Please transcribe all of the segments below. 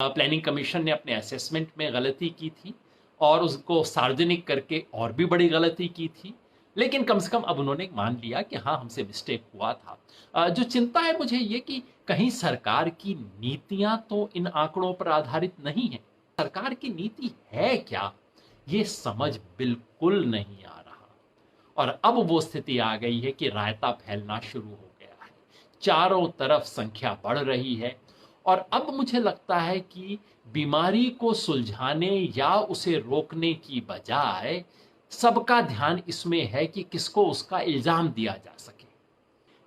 Planning commission ने अपने assessment में गलती की थी और उसको सार्वजनिक करके और भी बड़ी गलती की थी। लेकिन कम से कम अब उन्होंने मान लिया कि हाँ, हमसे मिस्टेक हुआ था। जो चिंता है मुझे ये कि कहीं सरकार की नीतियां तो इन आंकड़ों पर आधारित नहीं है। सरकार की नीति है क्या, ये समझ बिल्कुल नहीं आ रहा। और अब वो स्थिति आ गई है कि रायता फैलना शुरू हो गया है, चारों तरफ संख्या बढ़ रही है। और अब मुझे लगता है कि बीमारी को सुलझाने या उसे रोकने की बजाय सबका ध्यान इसमें है कि किसको उसका इल्जाम दिया जा सके।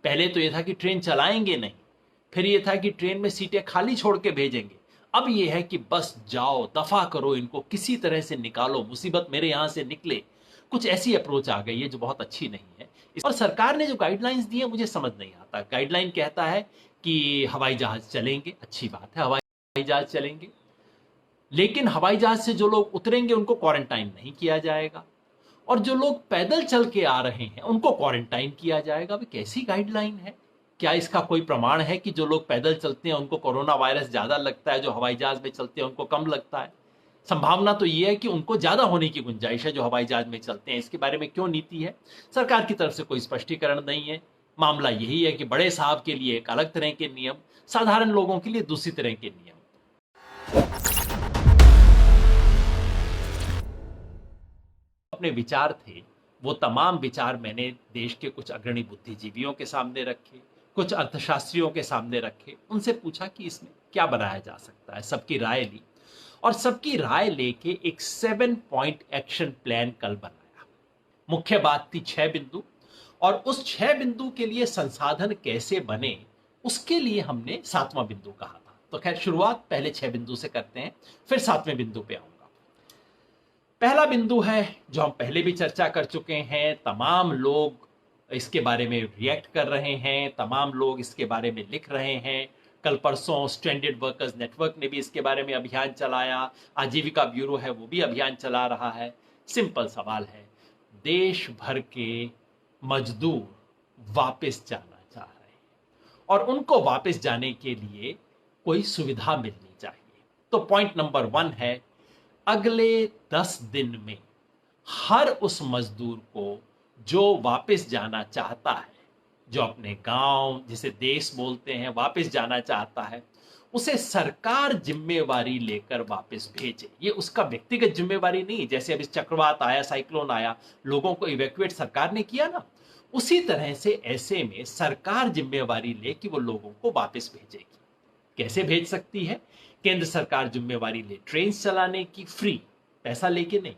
पहले तो यह था कि ट्रेन चलाएंगे नहीं, फिर यह था कि ट्रेन में सीटें खाली छोड़ के भेजेंगे। अब यह है कि बस जाओ, दफा करो इनको, किसी तरह से निकालो, मुसीबत मेरे यहां से निकले। कुछ ऐसी अप्रोच आ गई है जो बहुत अच्छी नहीं है। और सरकार ने जो गाइडलाइंस दी है मुझे समझ नहीं आता। गाइडलाइन कहता है कि हवाई जहाज चलेंगे, अच्छी बात है, हवाई जहाज चलेंगे, लेकिन हवाई जहाज से जो लोग उतरेंगे उनको क्वारंटाइन नहीं किया जाएगा, और जो लोग पैदल चल के आ रहे हैं उनको क्वारंटाइन किया जाएगा। वे कैसी गाइडलाइन है? क्या इसका कोई प्रमाण है कि जो लोग पैदल चलते हैं उनको कोरोना वायरस ज्यादा लगता है, जो हवाई जहाज में चलते हैं उनको कम लगता है? संभावना तो यह है कि उनको ज्यादा होने की गुंजाइश है जो हवाई जहाज में चलते हैं। इसके बारे में क्यों नीति है? सरकार की तरफ से कोई स्पष्टीकरण नहीं है। मामला यही है कि बड़े साहब के लिए एक अलग तरह के नियम, साधारण लोगों के लिए दूसरी तरह के नियम। अपने विचार थे, वो तमाम विचार मैंने देश के कुछ अग्रणी बुद्धिजीवियों के सामने रखे, कुछ अर्थशास्त्रियों के सामने रखे, उनसे पूछा कि इसमें क्या बनाया जा सकता है। सबकी राय ली और सबकी राय लेके एक 7 पॉइंट एक्शन प्लान कल बनाया। मुख्य बात थी 6 बिंदु, और उस 6 बिंदु के लिए संसाधन कैसे बने उसके लिए हमने 7वां बिंदु कहा था। तो खैर, शुरुआत पहले 6 बिंदु से करते हैं, फिर 7वें बिंदु पे आऊंगा। पहला बिंदु है जो हम पहले भी चर्चा कर चुके हैं, तमाम लोग इसके बारे में रिएक्ट कर रहे हैं, तमाम लोग इसके बारे में लिख रहे हैं। कल परसों स्ट्रैंडेड वर्कर्स नेटवर्क ने भी इसके बारे में अभियान चलाया, आजीविका ब्यूरो है वो भी अभियान चला रहा है। सिंपल सवाल है, देश भर के मजदूर वापस जाना चाह रहे हैं और उनको वापस जाने के लिए कोई सुविधा मिलनी चाहिए। तो पॉइंट नंबर 1 है, अगले 10 दिन में हर उस मजदूर को जो वापस जाना चाहता है, जो अपने गांव जिसे देश बोलते हैं वापस जाना चाहता है, उसे सरकार जिम्मेवारी लेकर वापस भेजे। ये उसका व्यक्तिगत जिम्मेवारी नहीं, जैसे अभी चक्रवात आया, साइक्लोन आया, लोगों को इवैक्यूएट सरकार ने किया ना, उसी तरह से ऐसे में सरकार जिम्मेवारी ले कि वो लोगों को वापस भेजेगी। कैसे भेज सकती है? केंद्र सरकार जिम्मेवारी ले ट्रेन चलाने की, फ्री, पैसा लेके नहीं।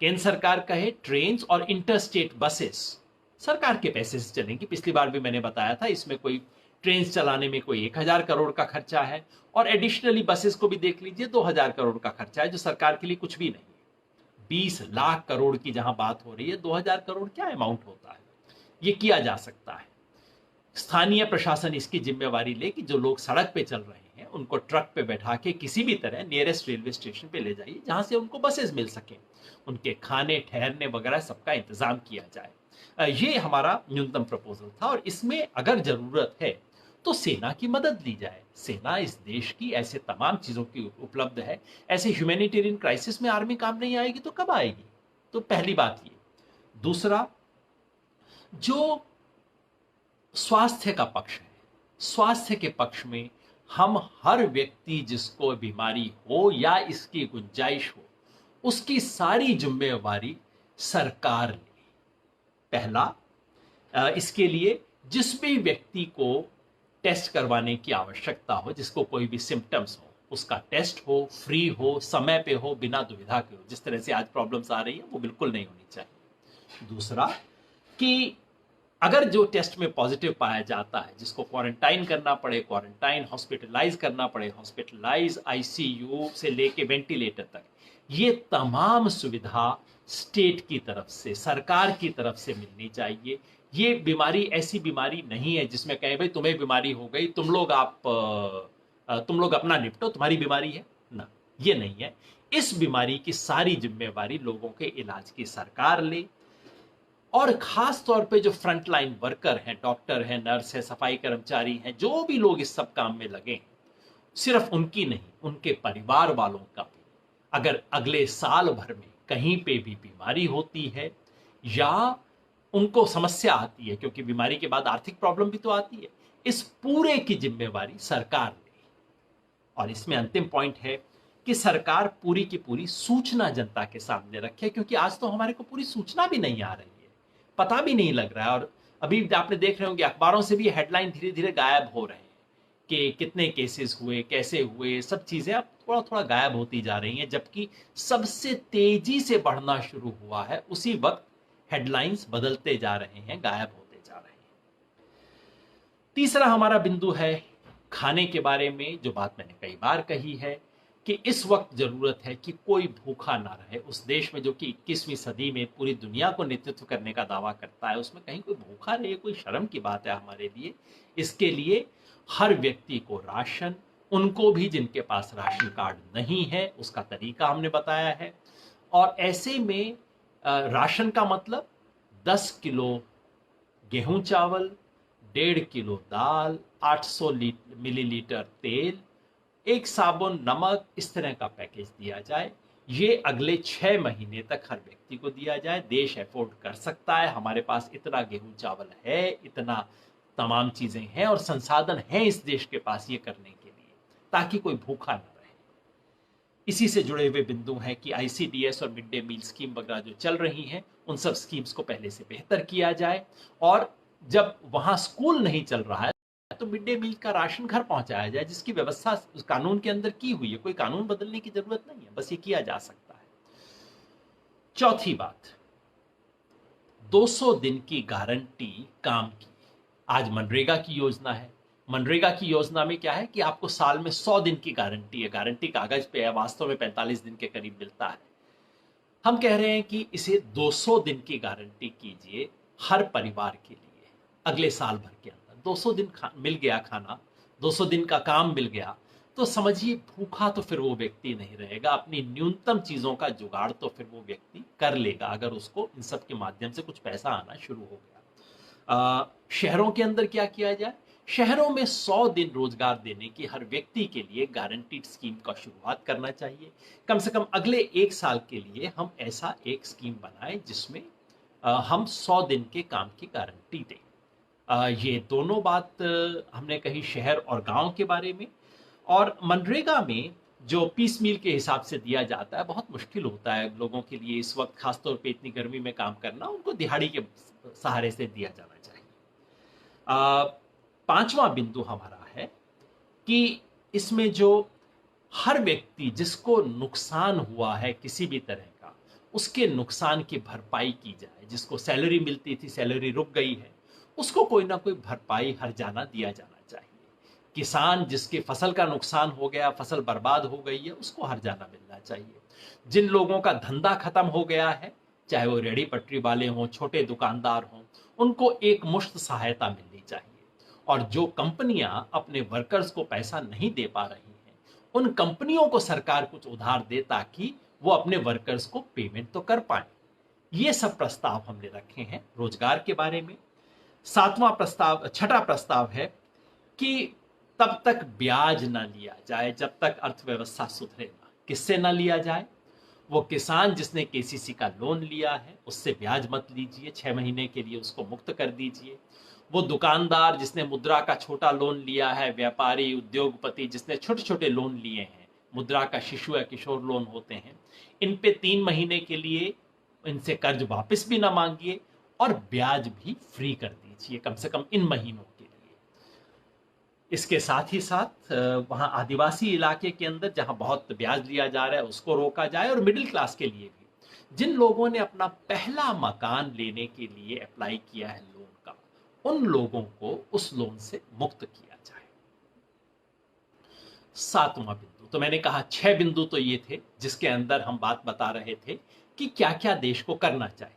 केंद्र सरकार कहे ट्रेन और इंटरस्टेट बसेस सरकार के पैसे से चलेंगी। पिछली बार भी मैंने बताया था, इसमें कोई ट्रेन चलाने में कोई 1000 करोड़ का खर्चा है, और एडिशनली बसेस को भी देख लीजिए, 2000 करोड़ का खर्चा है, जो सरकार के लिए कुछ भी नहीं है। 20 लाख करोड़ की जहां बात हो रही है, 2000 करोड़ क्या अमाउंट होता है? ये किया जा सकता है। स्थानीय प्रशासन इसकी जिम्मेवारी ले कि जो लोग सड़क पे चल रहे हैं उनको ट्रक पे बैठा के किसी भी तरह नियरेस्ट रेलवे स्टेशन पे ले जाइए, जहां से उनको बसेस मिल सके, उनके खाने ठहरने वगैरह सबका इंतजाम किया जाए। ये हमारा न्यूनतम प्रपोजल था, और इसमें अगर जरूरत है तो सेना की मदद ली जाए। सेना इस देश की ऐसे तमाम चीजों की उपलब्ध है, ऐसे ह्यूमैनिटेरियन क्राइसिस में आर्मी काम नहीं आएगी तो कब आएगी? तो पहली बात ये। दूसरा, जो स्वास्थ्य का पक्ष है, स्वास्थ्य के पक्ष में हम हर व्यक्ति जिसको बीमारी हो या इसकी गुंजाइश हो, उसकी सारी जिम्मेवारी सरकार ले। पहला, इसके लिए जिस भी व्यक्ति को टेस्ट करवाने की आवश्यकता हो, जिसको कोई भी सिम्टम्स हो, उसका टेस्ट हो, फ्री हो, समय पे हो, बिना दुविधा के हो। जिस तरह से आज प्रॉब्लम्स आ रही है वो बिल्कुल नहीं होनी चाहिए। दूसरा, कि अगर जो टेस्ट में पॉजिटिव पाया जाता है, जिसको क्वारंटाइन करना पड़े क्वारंटाइन, हॉस्पिटलाइज करना पड़े हॉस्पिटलाइज, आईसीयू से लेके वेंटिलेटर तक, ये तमाम सुविधा स्टेट की तरफ से, सरकार की तरफ से मिलनी चाहिए। ये बीमारी ऐसी बीमारी नहीं है जिसमें कहें भाई तुम्हें बीमारी हो गई, तुम लोग अपना निपटो, तुम्हारी बीमारी है ना, ये नहीं है। इस बीमारी की सारी जिम्मेवारी लोगों के इलाज की सरकार ले, और खास तौर पे जो फ्रंट लाइन वर्कर हैं, डॉक्टर हैं, नर्स है, सफाई कर्मचारी हैं, जो भी लोग इस सब काम में लगे हैं, सिर्फ उनकी नहीं, उनके परिवार वालों का भी। अगर अगले साल भर में कहीं पे भी बीमारी होती है या उनको समस्या आती है, क्योंकि बीमारी के बाद आर्थिक प्रॉब्लम भी तो आती है, इस पूरे की जिम्मेवारी सरकार ले। और इसमें अंतिम पॉइंट है कि सरकार पूरी की पूरी सूचना जनता के सामने रखे, क्योंकि आज तो हमारे को पूरी सूचना भी नहीं आ रही है, पता भी नहीं लग रहा है। और अभी आपने देख रहे होंगे अखबारों से भी हेडलाइन धीरे धीरे गायब हो रहे हैं कि कितने केसेस हुए, कैसे हुए, सब चीजें अब थोड़ा थोड़ा गायब होती जा रही हैं। जबकि सबसे तेजी से बढ़ना शुरू हुआ है उसी वक्त हेडलाइंस बदलते जा रहे हैं, गायब होते जा रहे हैं। तीसरा हमारा बिंदु है खाने के बारे में, जो बात मैंने कई बार कही है कि इस वक्त जरूरत है कि कोई भूखा ना रहे। उस देश में जो कि 21वीं सदी में पूरी दुनिया को नेतृत्व करने का दावा करता है, उसमें कहीं कोई भूखा रहे, कोई शर्म की बात है हमारे लिए। इसके लिए हर व्यक्ति को राशन, उनको भी जिनके पास राशन कार्ड नहीं है, उसका तरीका हमने बताया है। और ऐसे में राशन का मतलब 10 किलो गेहूं चावल, 1.5 किलो दाल, 800 मिलीलीटर तेल, एक साबुन, नमक, इस तरह का पैकेज दिया जाए। ये अगले 6 महीने तक हर व्यक्ति को दिया जाए। देश अफोर्ड कर सकता है, हमारे पास इतना गेहूं चावल है, इतना तमाम चीजें हैं और संसाधन हैं इस देश के पास ये करने के लिए, ताकि कोई भूखा ना रहे। इसी से जुड़े हुए बिंदु हैं कि आईसीडीएस और मिड डे मील स्कीम वगैरह जो चल रही हैं, उन सब स्कीम्स को पहले से बेहतर किया जाए। और जब वहां स्कूल नहीं चल रहा है तो मिड डे मील का राशन घर पहुंचाया जाए, जिसकी व्यवस्था उस कानून के अंदर की हुई है। कोई कानून बदलने की जरूरत नहीं है, बस ये किया जा सकता है। चौथी बात, 200 दिन की गारंटी काम की। आज मनरेगा की योजना है। मनरेगा की योजना में क्या है कि आपको साल में 100 दिन की गारंटी है। गारंटी कागज पे है, वास्तव में 45 दिन के करीब मिलता है। हम कह रहे हैं कि इसे 200 दिन की गारंटी कीजिए हर परिवार के लिए। अगले साल भर के अंदर 200 दिन मिल गया खाना, 200 दिन का काम मिल गया, तो समझिए भूखा तो फिर वो व्यक्ति नहीं रहेगा। अपनी न्यूनतम चीजों का जुगाड़ तो फिर वो व्यक्ति कर लेगा, अगर उसको इन सब के माध्यम से कुछ पैसा आना शुरू हो गया। शहरों के अंदर क्या किया जाए, शहरों में 100 दिन रोजगार देने की हर व्यक्ति के लिए गारंटीड स्कीम का शुरुआत करना चाहिए। कम से कम अगले 1 साल के लिए हम ऐसा एक स्कीम बनाएं जिसमें हम 100 दिन के काम की गारंटी दें। ये दोनों बात हमने कही शहर और गांव के बारे में। और मनरेगा में जो पीस मील के हिसाब से दिया जाता है, बहुत मुश्किल होता है लोगों के लिए इस वक्त, खासतौर पे इतनी गर्मी में काम करना। उनको दिहाड़ी के सहारे से दिया जाना चाहिए। पांचवा बिंदु हमारा है कि इसमें जो हर व्यक्ति जिसको नुकसान हुआ है किसी भी तरह का, उसके नुकसान की भरपाई की जाए। जिसको सैलरी मिलती थी, सैलरी रुक गई है, उसको कोई ना कोई भरपाई हर्जाना दिया जाना चाहिए। किसान जिसके फसल का नुकसान हो गया, फसल बर्बाद हो गई है, उसको हर्जाना मिलना चाहिए। जिन लोगों का धंधा खत्म हो गया है, चाहे वो रेहड़ी पटरी वाले हों, छोटे दुकानदार हों, उनको एक मुश्त सहायता मिलनी चाहिए। और जो कंपनियां अपने वर्कर्स को पैसा नहीं दे पा रही हैं, उन कंपनियों को सरकार कुछ उधार दे ताकि वो अपने वर्कर्स को पेमेंट तो कर पाए। ये सब प्रस्ताव हमने रखे हैं रोजगार के बारे में। छठा प्रस्ताव है कि तब तक ब्याज ना लिया जाए जब तक अर्थव्यवस्था सुधरे ना। किससे ना लिया जाए? वो किसान जिसने केसीसी का लोन लिया है, उससे ब्याज मत लीजिए, 6 महीने के लिए उसको मुक्त कर दीजिए। वो दुकानदार जिसने मुद्रा का छोटा लोन लिया है, व्यापारी, उद्योगपति जिसने छोटे छोटे लोन लिए हैं, मुद्रा का शिशु या किशोर लोन होते हैं, इन पे 3 महीने के लिए इनसे कर्ज वापस भी ना मांगिए और ब्याज भी फ्री कर दीजिए, कम से कम इन महीनों के लिए। इसके साथ ही साथ वहां आदिवासी इलाके के अंदर जहां बहुत ब्याज लिया जा रहा है उसको रोका जाए। और मिडिल क्लास के लिए भी, जिन लोगों ने अपना पहला मकान लेने के लिए अप्लाई किया है लोन का, उन लोगों को उस लोन से मुक्त किया जाए। 7वां बिंदु, तो मैंने कहा 6 बिंदु तो ये थे जिसके अंदर हम बात बता रहे थे कि क्या क्या देश को करना चाहिए।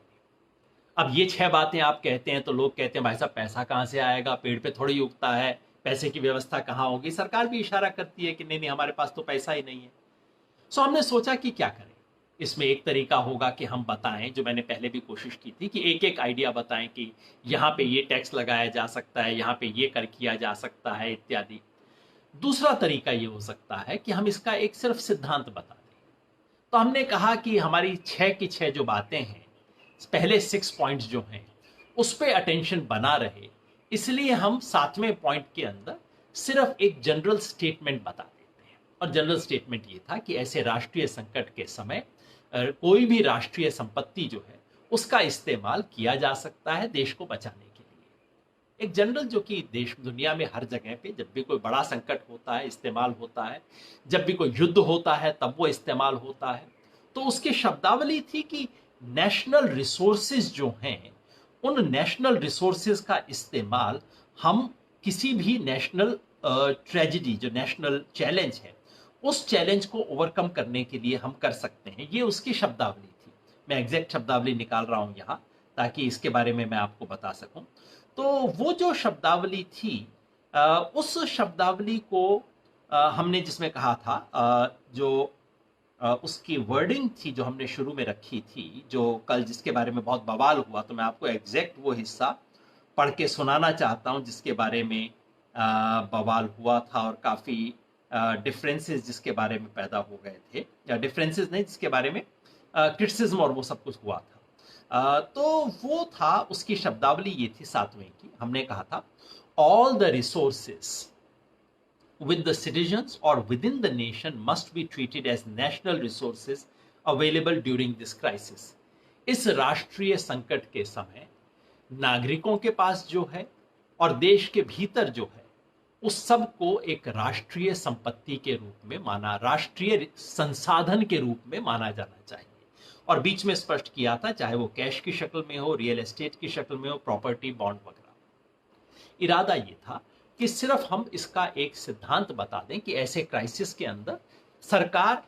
अब ये 6 बातें आप कहते हैं तो लोग कहते हैं भाई साहब पैसा कहां से आएगा, पेड़ पे थोड़ी उगता है, पैसे की व्यवस्था कहां होगी। सरकार भी इशारा करती है कि नहीं नहीं हमारे पास तो पैसा ही नहीं है। सो हमने सोचा कि क्या करें। इसमें एक तरीका होगा कि हम बताएं, जो मैंने पहले भी कोशिश की थी, कि एक एक आइडिया बताएं कि यहाँ पे ये टैक्स लगाया जा सकता है, यहाँ पे ये कर किया जा सकता है इत्यादि। दूसरा तरीका ये हो सकता है कि हम इसका एक सिर्फ सिद्धांत बता दें। तो हमने कहा कि हमारी 6 की 6 जो बातें हैं, पहले 6 पॉइंट्स जो हैं उस पे अटेंशन बना रहे, इसलिए हम 7वें पॉइंट के अंदर सिर्फ एक जनरल स्टेटमेंट बता देते हैं। और जनरल स्टेटमेंट ये था कि ऐसे राष्ट्रीय संकट के समय कोई भी राष्ट्रीय संपत्ति जो है उसका इस्तेमाल किया जा सकता है देश को बचाने के लिए। एक जनरल जो कि देश दुनिया में हर जगह पे जब भी कोई बड़ा संकट होता है इस्तेमाल होता है, जब भी कोई युद्ध होता है तब वो इस्तेमाल होता है। तो उसकी शब्दावली थी कि नेशनल रिसोर्सेज जो हैं, उन नेशनल रिसोर्सेज का इस्तेमाल हम किसी भी नेशनल ट्रेजेडी, जो नेशनल चैलेंज है, उस चैलेंज को ओवरकम करने के लिए हम कर सकते हैं। ये उसकी शब्दावली थी। मैं एग्जैक्ट शब्दावली निकाल रहा हूं यहां ताकि इसके बारे में मैं आपको बता सकूं। तो वो जो शब्दावली थी, उस शब्दावली को हमने जिसमें कहा था, जो उसकी वर्डिंग थी जो हमने शुरू में रखी थी, जो कल जिसके बारे में बहुत बवाल हुआ, तो मैं आपको एग्जैक्ट वो हिस्सा पढ़ के सुनाना चाहता हूं जिसके बारे में बवाल हुआ था और काफ़ी डिफरेंसेस जिसके बारे में पैदा हो गए थे, या डिफरेंसेस नहीं, जिसके बारे में क्रिटिसिज्म और वो सब कुछ हुआ था। तो वो था, उसकी शब्दावली ये थी 7वें की। हमने कहा था all the resources with the citizens or within the nation must be treated as national resources available during this crisis। इस राष्ट्रीय संकट के समय नागरिकों के पास जो है और देश के भीतर जो है उस सब को एक राष्ट्रीय संपत्ति के रूप में माना, राष्ट्रीय संसाधन के रूप में माना जाना चाहिए। और बीच में स्पष्ट किया था, चाहे वो कैश की शक्ल में हो, रियल एस्टेट की शक्ल में हो, प्रॉपर्टी, बॉन्ड वगैरह। इरादा ये था कि सिर्फ हम इसका एक सिद्धांत बता दें कि ऐसे क्राइसिस के अंदर सरकार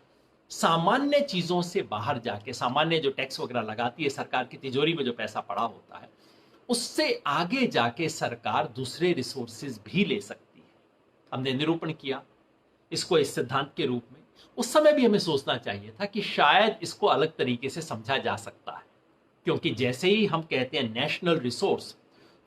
सामान्य चीजों से बाहर जाके, सामान्य जो टैक्स वगैरह लगाती है, सरकार की तिजोरी में जो पैसा पड़ा होता है, उससे आगे जाके सरकार दूसरे रिसोर्सेज भी ले सकती है। हमने निरूपण किया इसको इस सिद्धांत के रूप में। उस समय भी हमें सोचना चाहिए था कि शायद इसको अलग तरीके से समझा जा सकता है, क्योंकि जैसे ही हम कहते हैं नेशनल रिसोर्स,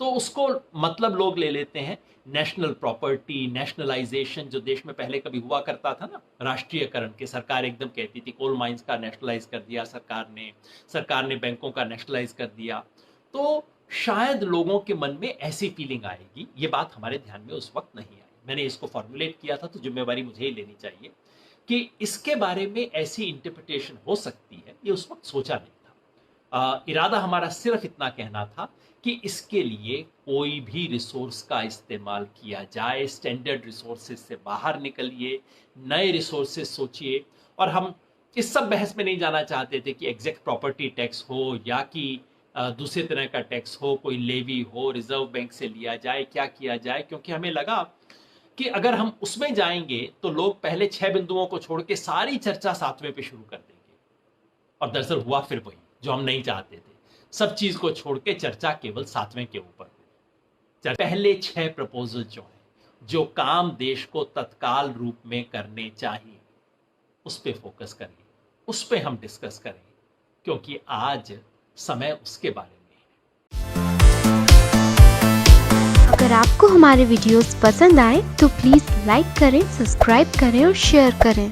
तो उसको मतलब लोग ले लेते हैं नेशनल प्रॉपर्टी, नेशनलाइजेशन, जो देश में पहले कभी हुआ करता था ना, राष्ट्रीयकरण के। सरकार एकदम कहती थी कोल माइंस का नेशनलाइज कर दिया सरकार ने बैंकों का नेशनलाइज कर दिया। तो शायद लोगों के मन में ऐसी फीलिंग आएगी। ये बात हमारे ध्यान में उस वक्त नहीं आई। मैंने इसको फॉर्मुलेट किया था, तो जिम्मेवारी मुझे ही लेनी चाहिए कि इसके बारे में ऐसी इंटरप्रिटेशन हो सकती है, ये उस वक्त सोचा नहीं था। इरादा हमारा सिर्फ इतना कहना था कि इसके लिए कोई भी रिसोर्स का इस्तेमाल किया जाए, स्टैंडर्ड रिसोर्सेज से बाहर निकलिए, नए रिसोर्सेज सोचिए। और हम इस सब बहस में नहीं जाना चाहते थे कि एग्जैक्ट प्रॉपर्टी टैक्स हो या कि दूसरे तरह का टैक्स हो, कोई लेवी हो, रिजर्व बैंक से लिया जाए, क्या किया जाए, क्योंकि हमें लगा कि अगर हम उसमें जाएंगे तो लोग पहले 6 बिंदुओं को छोड़ के सारी चर्चा 7वें पे शुरू कर देंगे। और दरअसल हुआ फिर वही जो हम नहीं चाहते थे। सब चीज को छोड़ के चर्चा केवल 7वें के ऊपर। पहले 6 प्रपोजल जो है, जो काम देश को तत्काल रूप में करने चाहिए, उस पे फोकस करिए, उस पे हम डिस्कस करें, क्योंकि आज समय उसके बारे में है। अगर आपको हमारे वीडियोस पसंद आए तो प्लीज लाइक करें, सब्सक्राइब करें और शेयर करें।